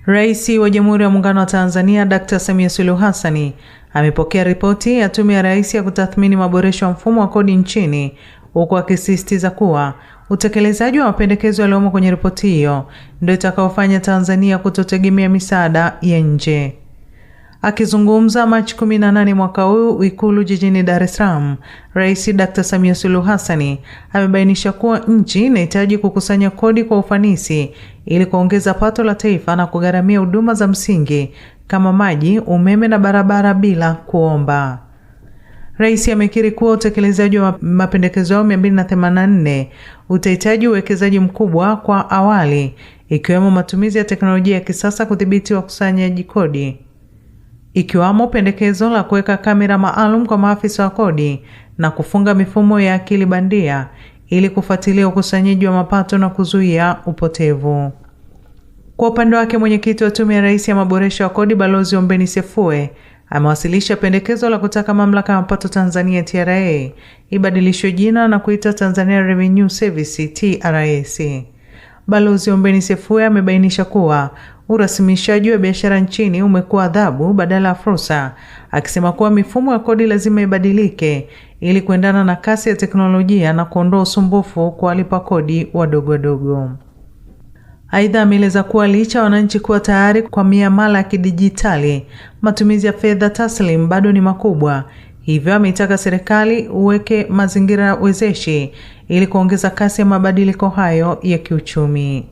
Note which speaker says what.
Speaker 1: Rais wa Jamhuri ya Muungano wa Tanzania Dr. Samia Suluhu Hassan amepokea ripoti ya Tume ya Rais ya kutathmini maboresho ya mfumo wa kodi nchini, huku akisisitiza kuwa utekelezaji wa mapendekezo yaliyomo kwenye ripoti hiyo ndio itakaofanya Tanzania kutotegemea misaada ya nje. Akizungumza Machi 18 mwaka huu Ikulu jijini Dar es Salaam, Rais Dr. Samia Suluhu Hassan amebainisha kuwa nchi inahitaji kukusanya kodi kwa ufanisi ili kuongeza pato la taifa na kugharamia huduma za msingi kama maji, umeme na barabara bila kuomba. Rais amekiri kuwa utekelezaji wa mapendekezo 284 utahitaji uwekezaji mkubwa kwa awali, ikiwemo matumizi ya teknolojia ya kisasa kudhibiti wakusanyaji kodi, ikiwamo pendekezo la kuweka kamera maalum kwa maafisa wa kodi na kufunga mifumo ya akili bandia ili kufuatilia ukusanyaji wa mapato na kuzuia upotevu. Kwa upande wake, mwenyekiti wa Tume ya Rais ya maboresho ya kodi Balozi Ombeni Sefue amewasilisha pendekezo la kutaka Mamlaka ya Mapato Tanzania TRA ibadilishwe jina na kuita Tanzania Revenue Service TRS. Balozi Ombeni Sefue amebainisha kuwa urasimishaji wa biashara nchini umekuwa adhabu badala ya fursa, akisema kuwa mifumo ya kodi lazima ibadilike ili kuendana na kasi ya teknolojia na kuondoa usumbufu kwa walipa kodi wadogo. Aidha, ameeleza kuwa licha wananchi kuwa tayari kwa miamala ya kidijitali, matumizi ya fedha taslim bado ni makubwa. Hivyo ameitaka serikali uweke mazingira wezeshi ili kuongeza kasi ya mabadiliko hayo ya kiuchumi.